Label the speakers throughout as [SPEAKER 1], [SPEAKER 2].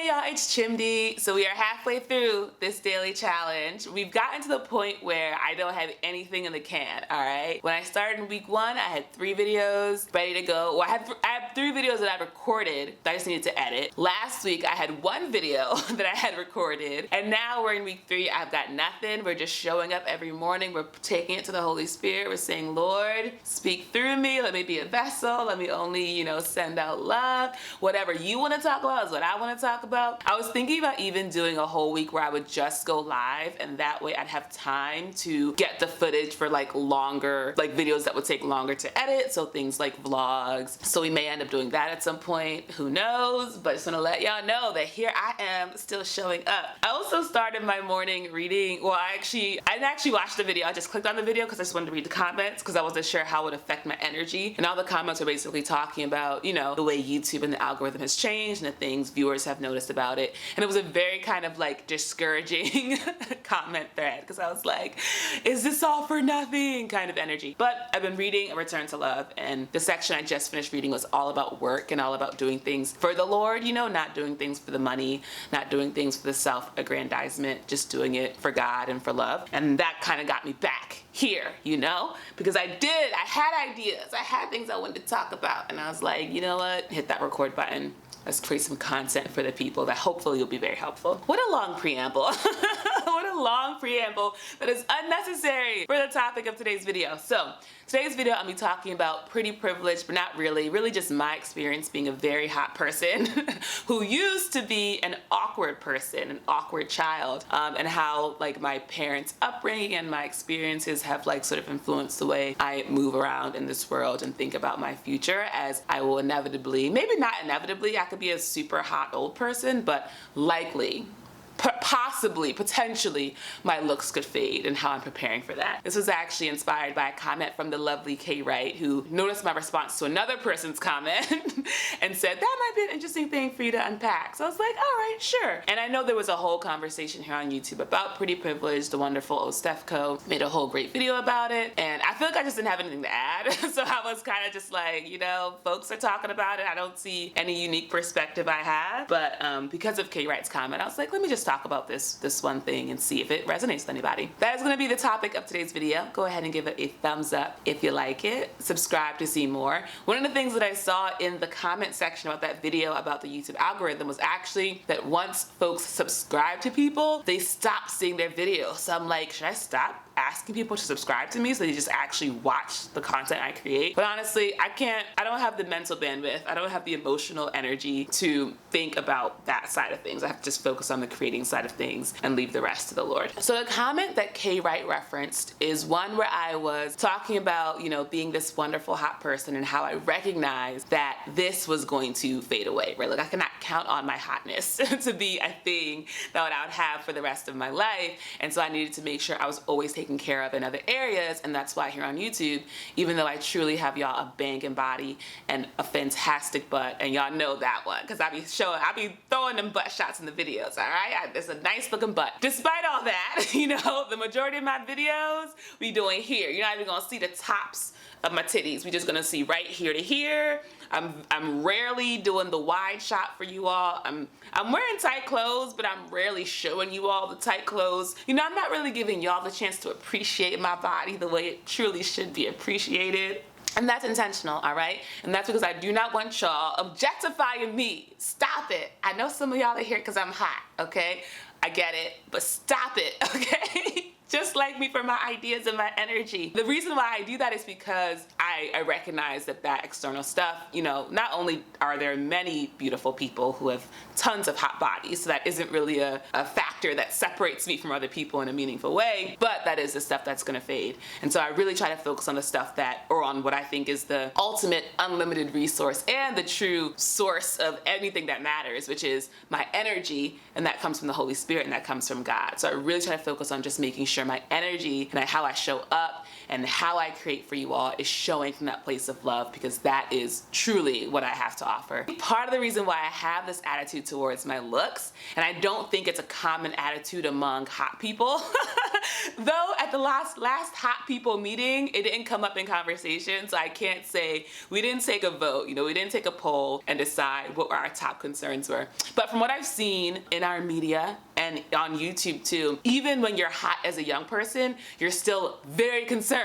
[SPEAKER 1] y'all, it's Chimdi. So we are halfway through this daily challenge. We've gotten to the point where I don't have anything in the can, all right? When I started in week 1, I had 3 videos ready to go. Well, I have 3 videos that I recorded that I just needed to edit. Last week, I had 1 video that I had recorded, and now we're in week 3. I've got nothing. We're just showing up every morning. We're taking it to the Holy Spirit. We're saying, Lord, speak through me. Let me be a vessel. Let me only, send out love. Whatever you want to talk about is what I want to talk about. I was thinking about even doing a whole week where I would just go live, and that way I'd have time to get the footage for longer, videos that would take longer to edit. So things like vlogs. So we may end up doing that at some point. Who knows? But just want to let y'all know that here I am still showing up. I also started my morning reading. Well, I didn't actually watch the video. I just clicked on the video because I just wanted to read the comments because I wasn't sure how it would affect my energy. And all the comments are basically talking about, the way YouTube and the algorithm has changed and the things viewers have noticed about it. And it was a very kind of discouraging comment thread because I was like, is this all for nothing kind of energy. But I've been reading A Return to Love, and the section I just finished reading was all about work and all about doing things for the Lord, not doing things for the money, not doing things for the self-aggrandizement, just doing it for God and for love. And that kind of got me back here, because I had ideas, I had things I wanted to talk about, and I was like, you know what, hit that record button. Let's create some content for the people that hopefully will be very helpful. What a long preamble. What a long preamble that is unnecessary for the topic of today's video. So today's video, I'll be talking about pretty privileged, but not really just my experience being a very hot person who used to be an awkward person, an awkward child, and how my parents' upbringing and my experiences have sort of influenced the way I move around in this world and think about my future, as I will inevitably, maybe not inevitably, I could be a super hot old person, but likely, possibly, potentially, my looks could fade and how I'm preparing for that. This was actually inspired by a comment from the lovely Kay Wright, who noticed my response to another person's comment and said, that might be an interesting thing for you to unpack. So I was like, all right, sure. And I know there was a whole conversation here on YouTube about pretty privileged. The wonderful Ostefco made a whole great video about it. And I feel like I just didn't have anything to add. So I was kind of just like, folks are talking about it. I don't see any unique perspective I have. But because of Kay Wright's comment, I was like, let me just talk about this one thing and see if it resonates with anybody. That is going to be the topic of today's video. Go ahead and give it a thumbs up if you like it. Subscribe to see more. One of the things that I saw in the comment section about that video about the YouTube algorithm was actually that once folks subscribe to people, they stop seeing their videos. So I'm like, should I stop asking people to subscribe to me so they just actually watch the content I create? But honestly, I don't have the mental bandwidth, I don't have the emotional energy to think about that side of things. I have to just focus on the creating side of things and leave the rest to the Lord. So the comment that Kay Wright referenced is one where I was talking about, being this wonderful hot person and how I recognized that this was going to fade away, right? I cannot count on my hotness to be a thing that I would have for the rest of my life. And so I needed to make sure I was always taken care of in other areas. And that's why here on YouTube, even though I truly have y'all a banging body and a fantastic butt, and y'all know that one, because I be throwing them butt shots in the videos, all right? There's a nice looking butt. Despite all that, the majority of my videos we doing here. You're not even gonna see the tops of my titties. We're just gonna see right here to here. I'm rarely doing the wide shot for you all. I'm wearing tight clothes, but I'm rarely showing you all the tight clothes. I'm not really giving y'all the chance to appreciate my body the way it truly should be appreciated. And that's intentional, all right? And that's because I do not want y'all objectifying me. Stop it. I know some of y'all are here because I'm hot, okay? I get it, but stop it, okay? Just like me for my ideas and my energy. The reason why I do that is because I recognize that external stuff, not only are there many beautiful people who have tons of hot bodies, so that isn't really a factor that separates me from other people in a meaningful way, but that is the stuff that's gonna fade. And so I really try to focus on the stuff or on what I think is the ultimate unlimited resource and the true source of anything that matters, which is my energy, and that comes from the Holy Spirit and that comes from God. So I really try to focus on just making sure sure my energy and how I show up and how I create for you all is showing from that place of love, because that is truly what I have to offer. Part of the reason why I have this attitude towards my looks, and I don't think it's a common attitude among hot people, though at the last hot people meeting, it didn't come up in conversation, so I can't say, we didn't take a vote, you know, we didn't take a poll and decide what our top concerns were. But from what I've seen in our media and on YouTube too, even when you're hot as a young person, you're still very concerned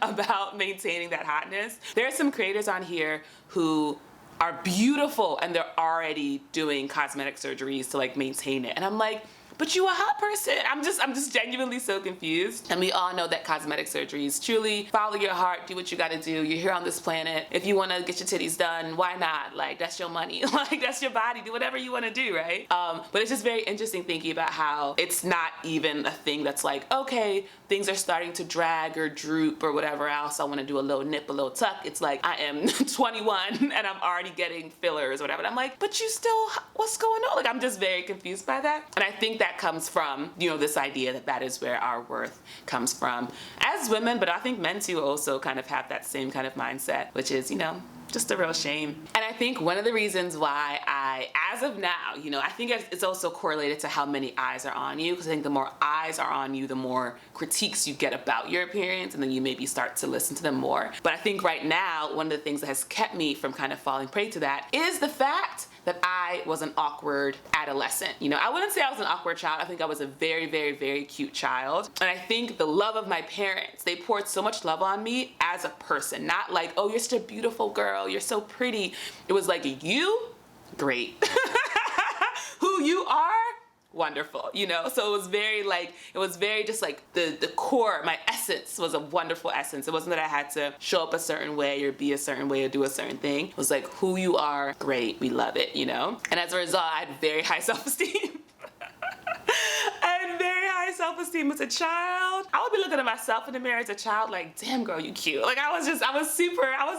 [SPEAKER 1] about maintaining that hotness. There are some creators on here who are beautiful and they're already doing cosmetic surgeries to like maintain it. And I'm like, but you a hot person. I'm just genuinely so confused. And we all know that cosmetic surgeries truly follow your heart, do what you gotta do. You're here on this planet. If you wanna get your titties done, why not? Like, that's your money. Like, that's your body. Do whatever you wanna do, right? But it's just very interesting thinking about how it's not even a thing that's like, okay, things are starting to drag or droop or whatever else. I wanna do a little nip, a little tuck. It's like, I am 21 and I'm already getting fillers or whatever. And I'm like, but you still, what's going on? Like, I'm just very confused by that. And I think that comes from, you know, this idea that that is where our worth comes from as women, but I think men too also kind of have that same kind of mindset, which is, you know, just a real shame. And I think one of the reasons why I, as of now, you know, I think it's also correlated to how many eyes are on you, because I think the more eyes are on you, the more critiques you get about your appearance, and then you maybe start to listen to them more. But I think right now, one of the things that has kept me from kind of falling prey to that is the fact that I was an awkward adolescent. You know, I wouldn't say I was an awkward child. I think I was a very, very, very cute child. And I think the love of my parents, they poured so much love on me as a person. Not like, oh, you're such a beautiful girl, you're so pretty. It was like, you, great. Who you are, wonderful, you know? So it was very like, it was very just like the core, my essence was a wonderful essence. It wasn't that I had to show up a certain way or be a certain way or do a certain thing. It was like, who you are, great, we love it, you know? And as a result, I had very high self-esteem. I had very high self-esteem as a child. I would be looking at myself in the mirror as a child like, damn girl, you cute. Like I was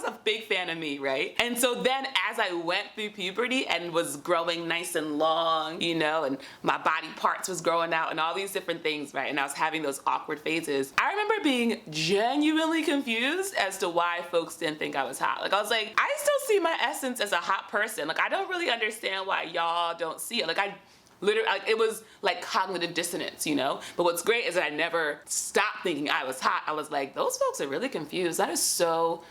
[SPEAKER 1] a big fan of me, right? And so then as I went through puberty and was growing nice and long, you know, and my body parts was growing out and all these different things, right? And I was having those awkward phases. I remember being genuinely confused as to why folks didn't think I was hot. Like I was like, I still see my essence as a hot person. Like I don't really understand why y'all don't see it. Like I literally, like, it was like cognitive dissonance, you know? But what's great is that I never stopped thinking I was hot. I was like, those folks are really confused. That is so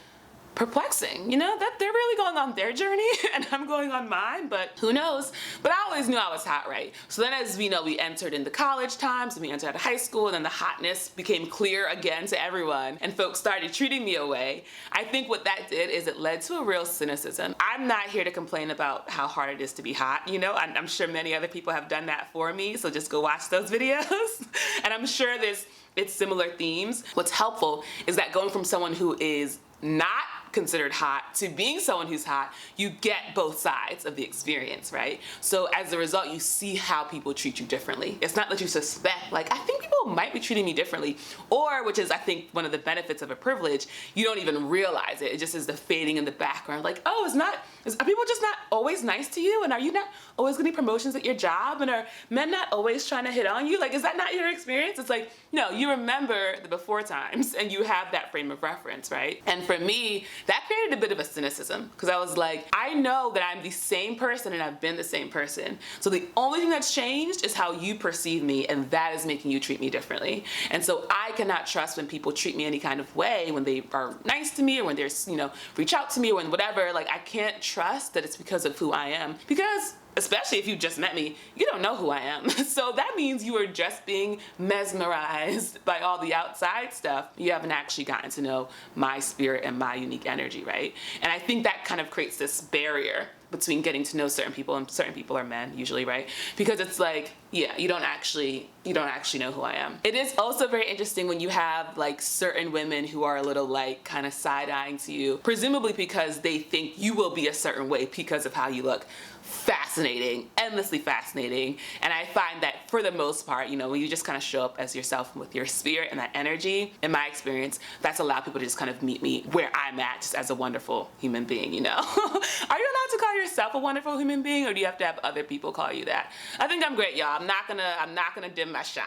[SPEAKER 1] perplexing, you know, that they're really going on their journey and I'm going on mine, but who knows? But I always knew I was hot, right? So then as we know, we entered into college times and we entered high school, and then the hotness became clear again to everyone and folks started treating me away. I think what that did is it led to a real cynicism. I'm not here to complain about how hard it is to be hot, you know, I'm sure many other people have done that for me, so just go watch those videos. And I'm sure it's similar themes. What's helpful is that going from someone who is not considered hot to being someone who's hot, you get both sides of the experience, right? So as a result, you see how people treat you differently. It's not that you suspect, like, I think people might be treating me differently, or, which is I think one of the benefits of a privilege, you don't even realize it. It just is the fading in the background, like, oh, are people just not always nice to you? And are you not always getting promotions at your job? And are men not always trying to hit on you? Like, is that not your experience? It's like, no, you remember the before times and you have that frame of reference, right? And for me, that created a bit of a cynicism, because I was like, I know that I'm the same person and I've been the same person. So the only thing that's changed is how you perceive me, and that is making you treat me differently. And so I cannot trust when people treat me any kind of way, when they are nice to me or when they're, you know, reach out to me or when whatever. Like, I can't trust that it's because of who I am, because especially if you just met me, you don't know who I am. So that means you are just being mesmerized by all the outside stuff. You haven't actually gotten to know my spirit and my unique energy, right? And I think that kind of creates this barrier between getting to know certain people, and certain people are men usually, right? Because it's like, yeah, you don't actually know who I am. It is also very interesting when you have like certain women who are a little like kind of side-eyeing to you, presumably because they think you will be a certain way because of how you look. fascinating, endlessly fascinating. And I find that for the most part, you know, when you just kind of show up as yourself with your spirit and that energy, in my experience, that's allowed people to just kind of meet me where I'm at, just as a wonderful human being, you know? Are you allowed to call yourself a wonderful human being, or do you have to have other people call you that? I think I'm great, y'all. I'm not gonna dim my shine.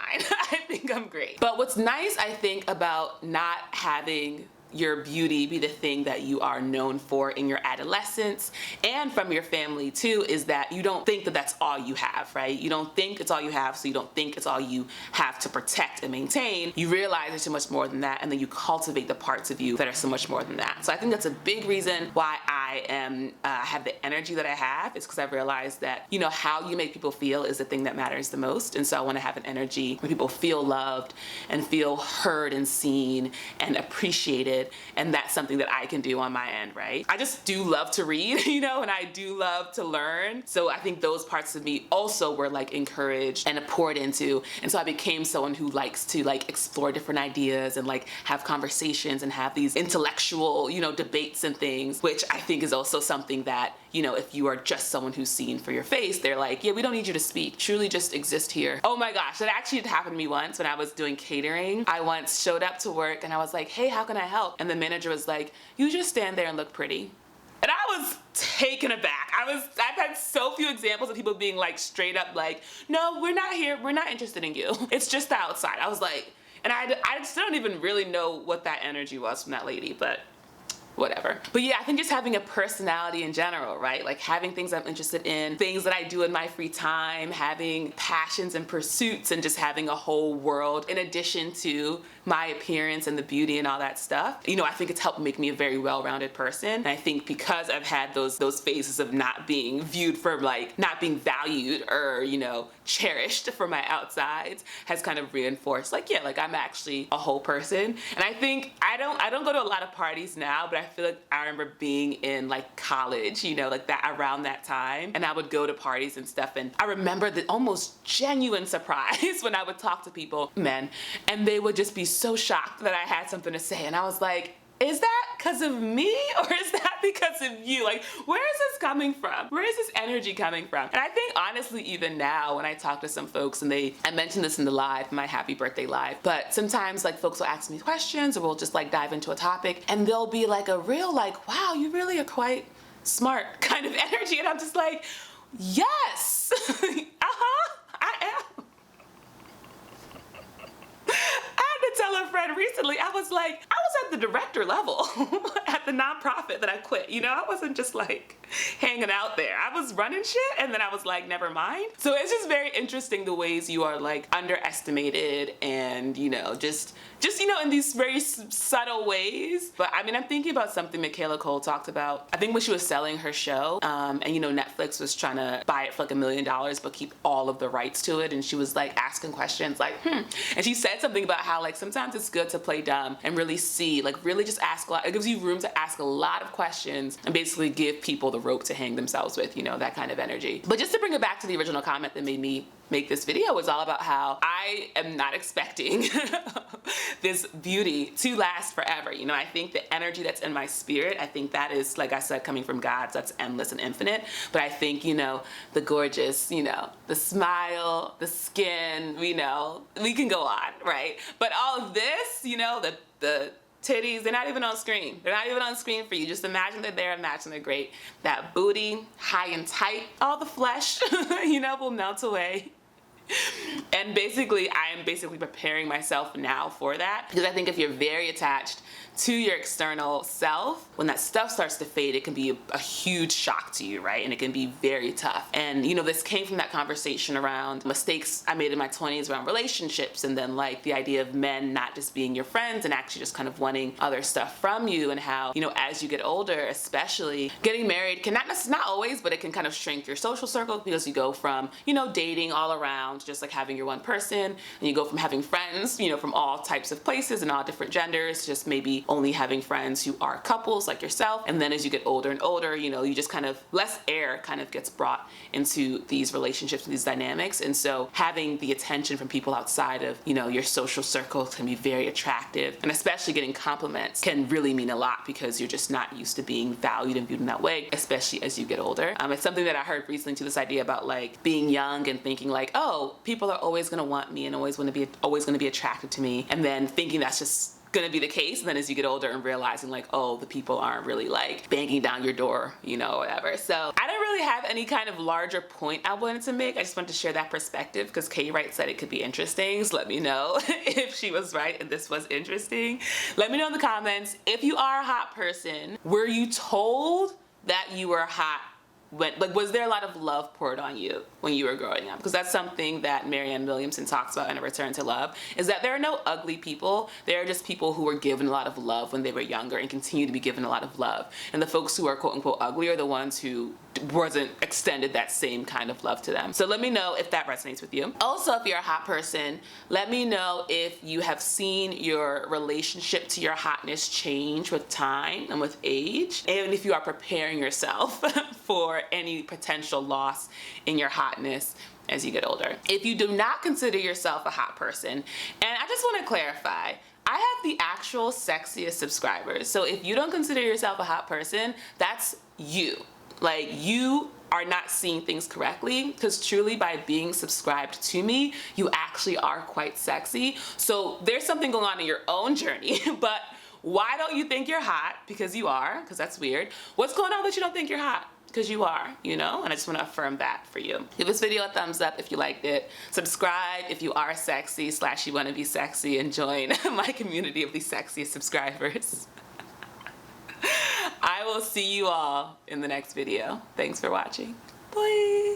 [SPEAKER 1] I think I'm great. But what's nice, I think, about not having your beauty be the thing that you are known for in your adolescence and from your family too, is that you don't think that that's all you have, right? You don't think it's all you have, so you don't think it's all you have to protect and maintain. You realize there's so much more than that, and then you cultivate the parts of you that are so much more than that. So I think that's a big reason why I have the energy that I have, is because I've realized that, you know, how you make people feel is the thing that matters the most. And so I want to have an energy where people feel loved and feel heard and seen and appreciated. And that's something that I can do on my end, right? I just do love to read, you know, and I do love to learn. So I think those parts of me also were like encouraged and poured into. And so I became someone who likes to like explore different ideas and like have conversations and have these intellectual, you know, debates and things, which I think is also something that, you know, if you are just someone who's seen for your face, they're like, yeah, we don't need you to speak. Truly just exist here. Oh my gosh, that actually happened to me once when I was doing catering. I once showed up to work and I was like, hey, how can I help? And the manager was like, you just stand there and look pretty. And I was taken aback. I've had so few examples of people being like straight up like, no, we're not here. We're not interested in you. It's just the outside. I was like, and I still don't even really know what that energy was from that lady, but whatever. But yeah, I think just having a personality in general, right? Like having things I'm interested in, things that I do in my free time, having passions and pursuits, and just having a whole world in addition to my appearance and the beauty and all that stuff. You know, I think it's helped make me a very well-rounded person. And I think because I've had those phases of not being viewed for like, not being valued or, you know, cherished for my outsides, has kind of reinforced like, yeah, like I'm actually a whole person. And I think I don't go to a lot of parties now, but I feel like I remember being in like college, you know, like that around that time, and I would go to parties and stuff, and I remember the almost genuine surprise when I would talk to people, men, and they would just be so shocked that I had something to say, and I was like, is that because of me, or is that because of you? Like, where is this coming from? Where is this energy coming from? And I think honestly, even now when I talk to some folks, and I mentioned this in the live, my happy birthday live, but sometimes like folks will ask me questions, or we'll just like dive into a topic, and there'll be like a real like, wow, you really are quite smart kind of energy. And I'm just like, yes, I am. I tell a friend recently, I was like, I was at the director level at the nonprofit that I quit. You know, I wasn't just like hanging out there. I was running shit, and then I was like, never mind. So it's just very interesting the ways you are like underestimated, and you know, just you know, in these very subtle ways. But I mean, I'm thinking about something Michaela Cole talked about. I think when she was selling her show, and you know, Netflix was trying to buy it for like $1 million, but keep all of the rights to it. And she was like asking questions like, and she said something about how like sometimes it's good to play dumb and really see, like really just ask a lot. It gives you room to ask a lot of questions and basically give people the rope to hang themselves with, you know, that kind of energy. But just to bring it back to the original comment that made me make this video, was all about how I am not expecting this beauty to last forever. You know, I think the energy that's in my spirit, I think that is, like I said, coming from God, so that's endless and infinite. But I think, you know, the gorgeous, you know, the smile, the skin, you know, we can go on, right? But all of this, you know, the titties, they're not even on screen. They're not even on screen for you. Just imagine they're there, imagine they're great. That booty, high and tight, all the flesh, you know, will melt away. And basically, I am basically preparing myself now for that, because I think if you're very attached to your external self, when that stuff starts to fade, it can be a huge shock to you, right? And it can be very tough. And you know, this came from that conversation around mistakes I made in my 20s around relationships, and then like the idea of men not just being your friends and actually just kind of wanting other stuff from you, and how, you know, as you get older, especially getting married can not always, but it can kind of shrink your social circle, because you go from, you know, dating all around to just like having your one person, and you go from having friends, you know, from all types of places and all different genders, just maybe only having friends who are couples like yourself. And then as you get older and older, you know, you just kind of, less air kind of gets brought into these relationships, these dynamics. And so having the attention from people outside of, you know, your social circle can be very attractive. And especially getting compliments can really mean a lot because you're just not used to being valued and viewed in that way, especially as you get older. It's something that I heard recently too, this idea about like being young and thinking like, oh, people are always gonna want me and always gonna be attracted to me, and then thinking that's just gonna be the case, and then as you get older and realizing like, oh, the people aren't really like banging down your door, you know, whatever. So I don't really have any kind of larger point I wanted to make. I just wanted to share that perspective because Kay Wright said it could be interesting. So let me know if she was right and this was interesting. Let me know in the comments. If you are a hot person, were you told that you were hot? Like, was there a lot of love poured on you when you were growing up? Because that's something that Marianne Williamson talks about in A Return to Love, is that there are no ugly people. There are just people who were given a lot of love when they were younger and continue to be given a lot of love. And the folks who are quote unquote ugly are the ones who wasn't extended that same kind of love to them. So let me know if that resonates with you. Also, if you're a hot person, let me know if you have seen your relationship to your hotness change with time and with age, and if you are preparing yourself for any potential loss in your hotness as you get older. If you do not consider yourself a hot person, and I just want to clarify, I have the actual sexiest subscribers. So if you don't consider yourself a hot person, that's you. Like, you are not seeing things correctly, because truly by being subscribed to me, you actually are quite sexy. So there's something going on in your own journey, but why don't you think you're hot? Because you are, because that's weird. What's going on that you don't think you're hot? Because you are, you know? And I just want to affirm that for you. Give this video a thumbs up if you liked it. Subscribe if you are sexy / you want to be sexy, and join my community of the sexiest subscribers. I will see you all in the next video. Thanks for watching. Bye.